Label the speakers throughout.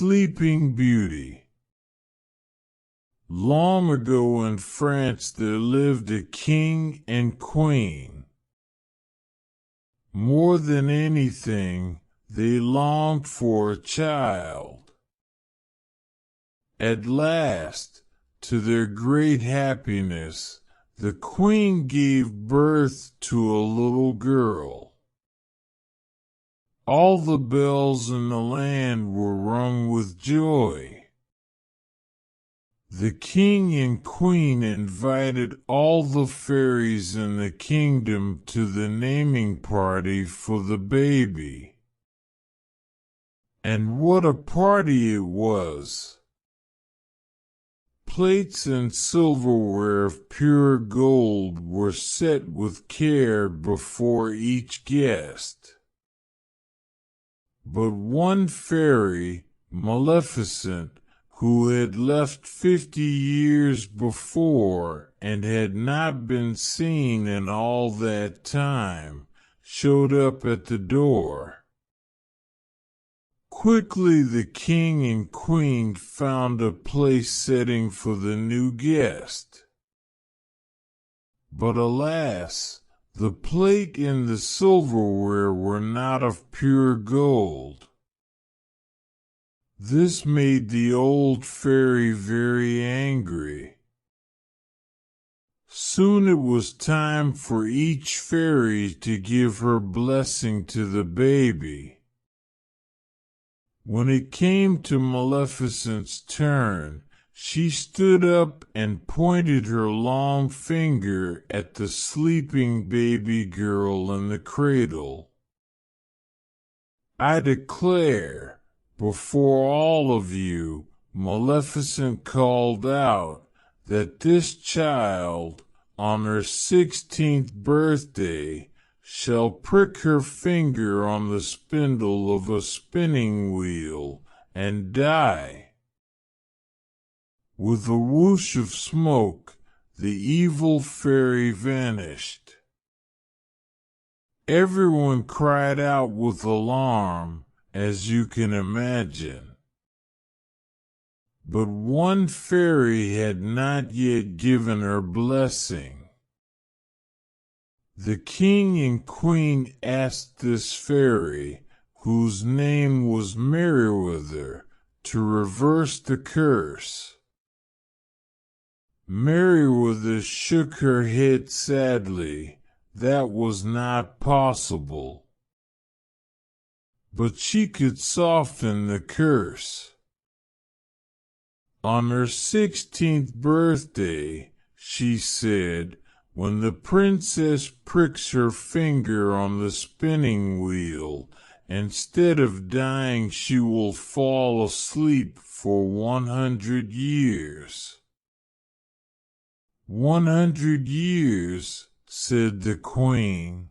Speaker 1: Sleeping Beauty. Long ago in France there lived a king and queen. More than anything, they longed for a child. At last, to their great happiness, the queen gave birth to a little girl. All the bells in the land were rung with joy. The king and queen invited all the fairies in the kingdom to the naming party for the baby. And what a party it was! Plates and silverware of pure gold were set with care before each guest. But one fairy, Maleficent, who had left 50 years before and had not been seen in all that time, showed up at the door. Quickly the king and queen found a place setting for the new guest. But alas, the plate and the silverware were not of pure gold. This made the old fairy very angry. Soon it was time for each fairy to give her blessing to the baby. When it came to Maleficent's turn, she stood up and pointed her long finger at the sleeping baby girl in the cradle. I declare, before all of you, Maleficent called out, that this child, on her 16th birthday, shall prick her finger on the spindle of a spinning wheel and die. With a whoosh of smoke, the evil fairy vanished. Everyone cried out with alarm, as you can imagine. But one fairy had not yet given her blessing. The king and queen asked this fairy, whose name was Merryweather, to reverse the curse. Merryweather shook her head sadly. That was not possible. But she could soften the curse. On her 16th birthday, she said, when the princess pricks her finger on the spinning wheel, instead of dying she will fall asleep for 100 years. 100 years, said the queen.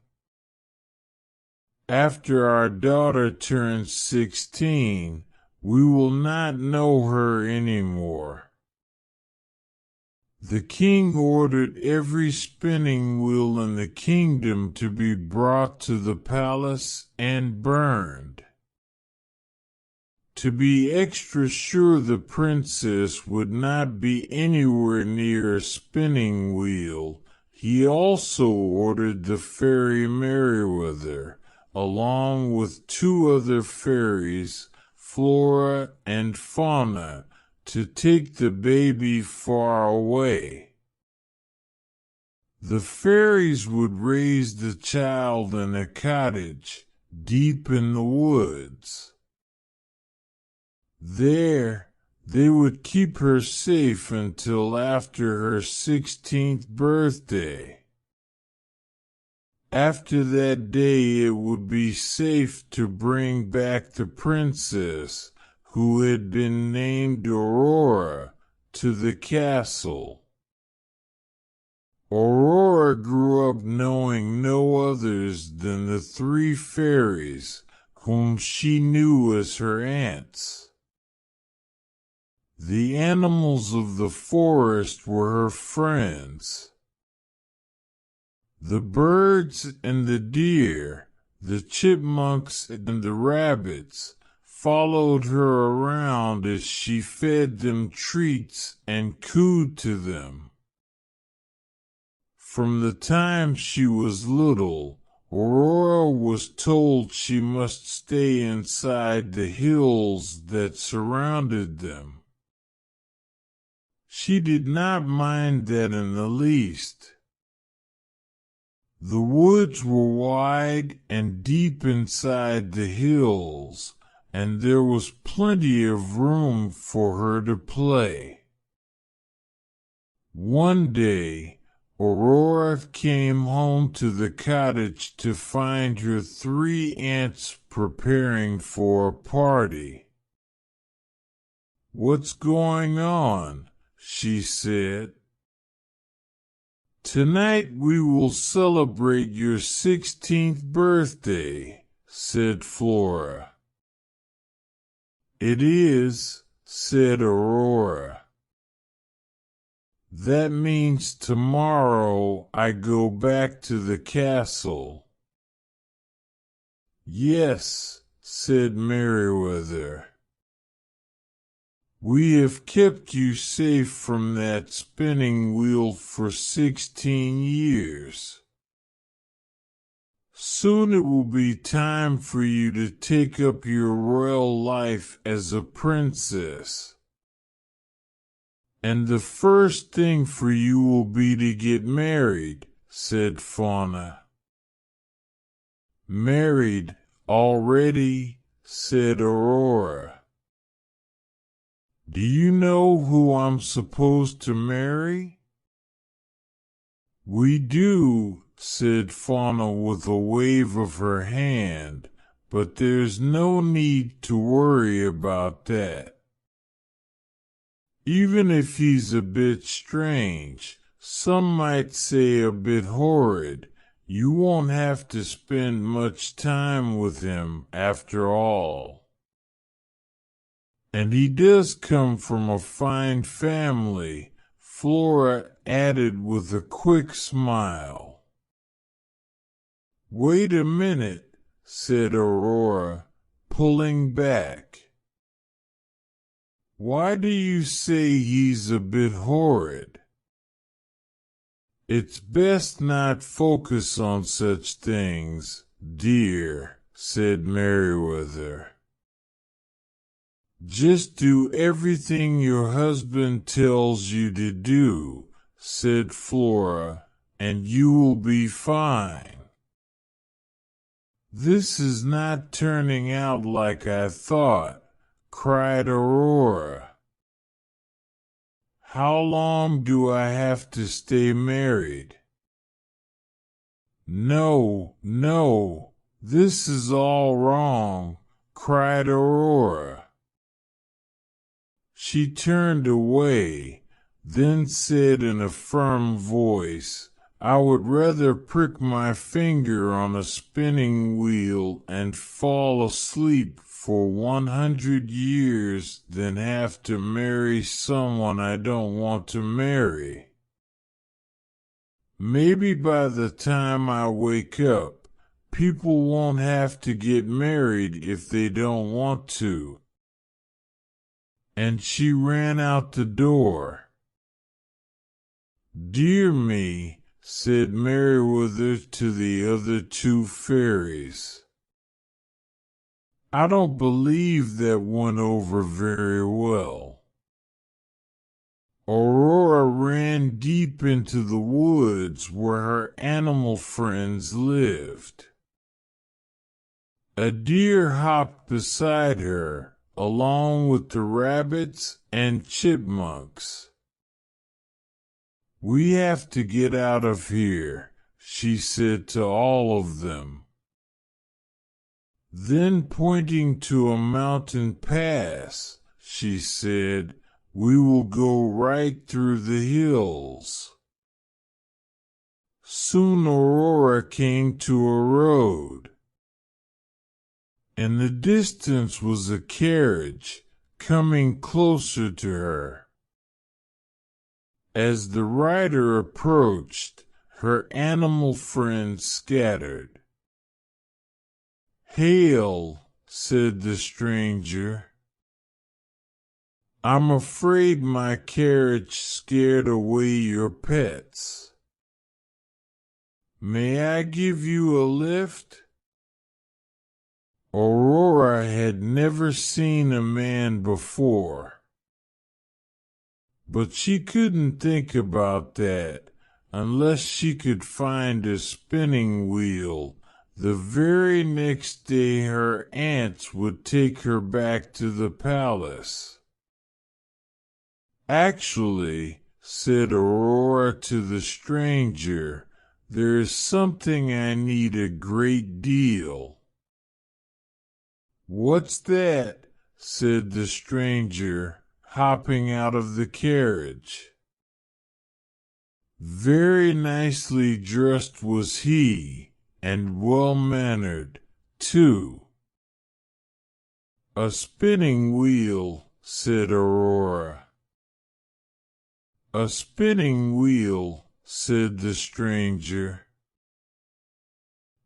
Speaker 1: After our daughter turns 16, we will not know her anymore. The king ordered every spinning wheel in the kingdom to be brought to the palace and burned. To be extra sure the princess would not be anywhere near a spinning wheel, he also ordered the fairy Merryweather, along with 2 other fairies, Flora and Fauna, to take the baby far away. The fairies would raise the child in a cottage deep in the woods. There, they would keep her safe until after her 16th birthday. After that day it would be safe to bring back the princess, who had been named Aurora, to the castle. Aurora grew up knowing no others than the 3 fairies, whom she knew as her aunts. The animals of the forest were her friends. The birds and the deer, the chipmunks and the rabbits, followed her around as she fed them treats and cooed to them. From the time she was little, Aurora was told she must stay inside the hills that surrounded them. She did not mind that in the least. The woods were wide and deep inside the hills, and there was plenty of room for her to play. One day, Aurora came home to the cottage to find her 3 aunts preparing for a party. "What's going on?" she said. "Tonight we will celebrate your 16th birthday," said Flora. "It is," said Aurora. "That means tomorrow I go back to the castle." "Yes," said Merriweather. "We have kept you safe from that spinning wheel for 16 years. Soon it will be time for you to take up your royal life as a princess. And the first thing for you will be to get married," said Fauna. "Married already?" said Aurora. "Do you know who I'm supposed to marry?" "We do," said Fauna with a wave of her hand, "but there's no need to worry about that. Even if he's a bit strange, some might say a bit horrid, you won't have to spend much time with him after all. And he does come from a fine family," Flora added with a quick smile. "Wait a minute," said Aurora, pulling back. "Why do you say he's a bit horrid?" "It's best not focus on such things, dear," said Merriweather. "Just do everything your husband tells you to do," said Flora, "and you will be fine." "This is not turning out like I thought," cried Aurora. "How long do I have to stay married?" "No, no, this is all wrong," cried Aurora. She turned away, then said in a firm voice, "I would rather prick my finger on a spinning wheel and fall asleep for 100 years than have to marry someone I don't want to marry. Maybe by the time I wake up, people won't have to get married if they don't want to." And she ran out the door. "Dear me," said Merriweather to the other 2 fairies. "I don't believe that went over very well." Aurora ran deep into the woods where her animal friends lived. A deer hopped beside her, along with the rabbits and chipmunks. "We have to get out of here," she said to all of them. Then, pointing to a mountain pass, she said, "We will go right through the hills." Soon Aurora came to a road. In the distance was a carriage coming closer to her. As the rider approached, her animal friends scattered. "Hail," said the stranger. I'm afraid my carriage scared away your pets. May I give you a lift? Aurora had never seen a man before, but she couldn't think about that unless she could find a spinning wheel. The very next day her aunts would take her back to the palace. Actually, said Aurora to the stranger, there is something I need a great deal. What's that? Said the stranger, hopping out of the carriage. Very nicely dressed was he, and well-mannered, too. A spinning wheel, said Aurora. A spinning wheel, said the stranger.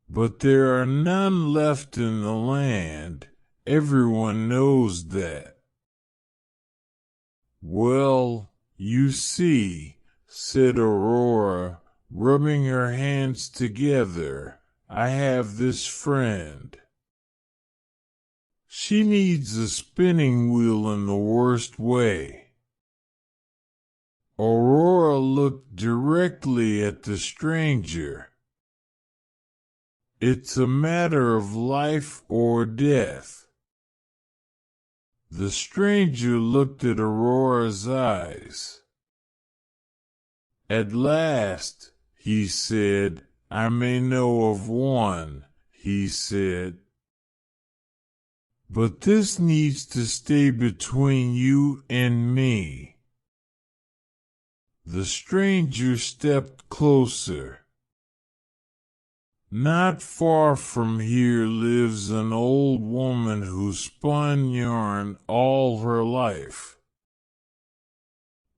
Speaker 1: But there are none left in the land. Everyone knows that. Well, you see, said Aurora, rubbing her hands together, I have this friend. She needs a spinning wheel in the worst way. Aurora looked directly at the stranger. It's a matter of life or death. The stranger looked at Aurora's eyes. At last, he said, I may know of one, he said. But this needs to stay between you and me. The stranger stepped closer. Not far from here lives an old woman who spun yarn all her life.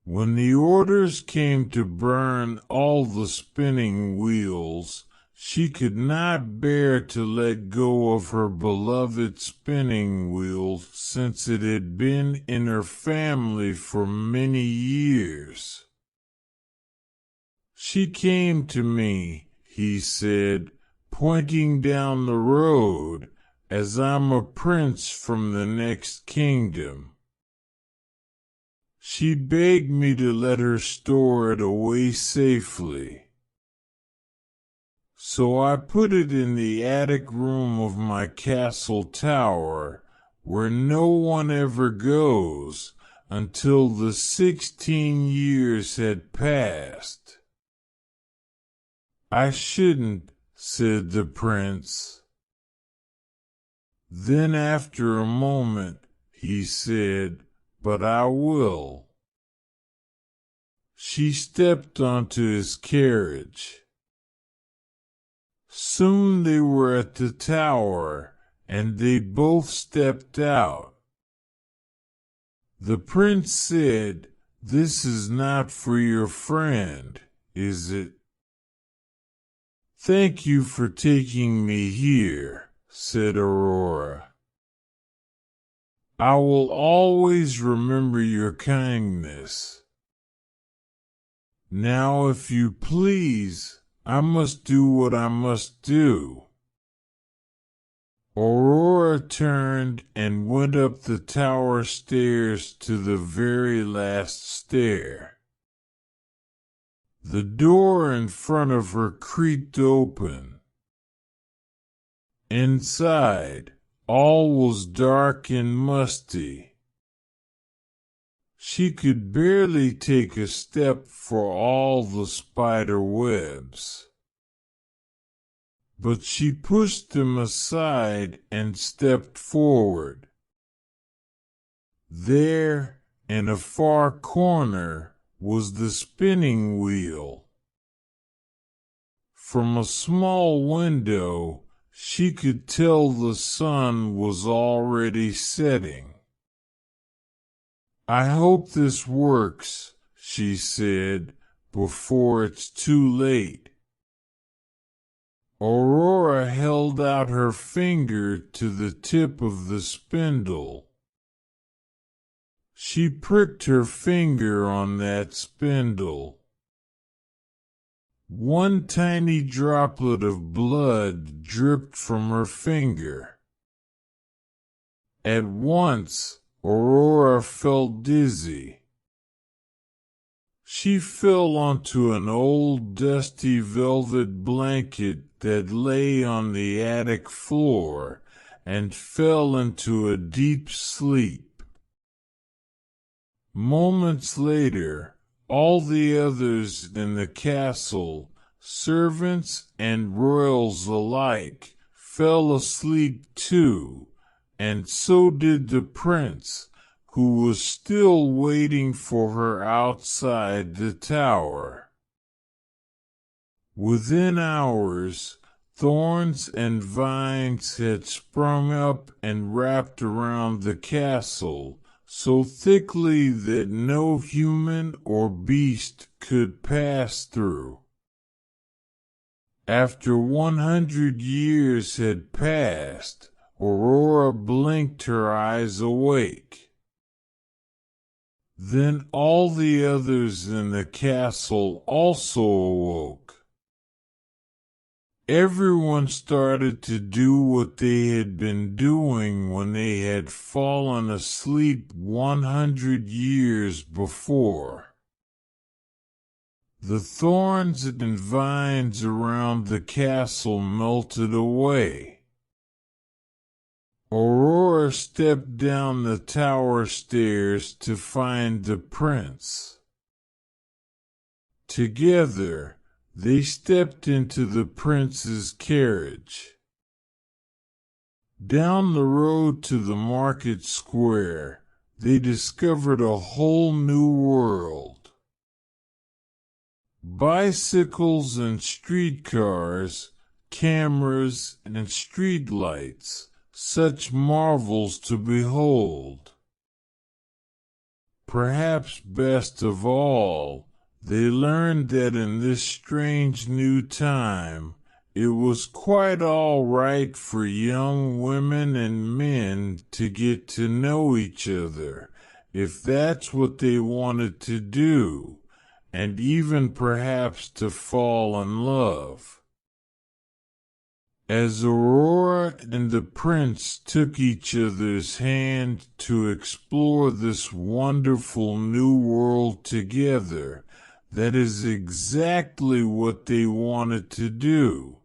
Speaker 1: When the orders came to burn all the spinning wheels, she could not bear to let go of her beloved spinning wheel since it had been in her family for many years. She came to me, he said, pointing down the road, as I'm a prince from the next kingdom. She begged me to let her store it away safely. So I put it in the attic room of my castle tower, where no one ever goes until the 16 years had passed. I shouldn't, said the prince. Then after a moment, he said, but I will. She stepped onto his carriage. Soon they were at the tower, and they both stepped out. The prince said, This is not for your friend, is it? Thank you for taking me here, said Aurora. I will always remember your kindness. Now, if you please, I must do what I must do. Aurora turned and went up the tower stairs to the very last stair. The door in front of her creaked open. Inside, all was dark and musty. She could barely take a step for all the spider webs. But she pushed them aside and stepped forward. There, in a far corner, was the spinning wheel. From a small window, she could tell the sun was already setting. I hope this works, she said, before it's too late. Aurora held out her finger to the tip of the spindle. She pricked her finger on that spindle. One tiny droplet of blood dripped from her finger. At once, Aurora felt dizzy. She fell onto an old dusty velvet blanket that lay on the attic floor and fell into a deep sleep. Moments later, all the others in the castle, servants and royals alike, fell asleep too, and so did the prince, who was still waiting for her outside the tower. Within hours, thorns and vines had sprung up and wrapped around the castle, so thickly that no human or beast could pass through. After 100 years had passed, Aurora blinked her eyes awake. Then all the others in the castle also awoke. Everyone started to do what they had been doing when they had fallen asleep 100 years before. The thorns and vines around the castle melted away. Aurora stepped down the tower stairs to find the prince. Together, they stepped into the prince's carriage. Down the road to the market square, they discovered a whole new world. Bicycles and streetcars, cameras and streetlights, such marvels to behold. Perhaps best of all, they learned that in this strange new time, it was quite all right for young women and men to get to know each other, if that's what they wanted to do, and even perhaps to fall in love. As Aurora and the prince took each other's hand to explore this wonderful new world together, that is exactly what they wanted to do.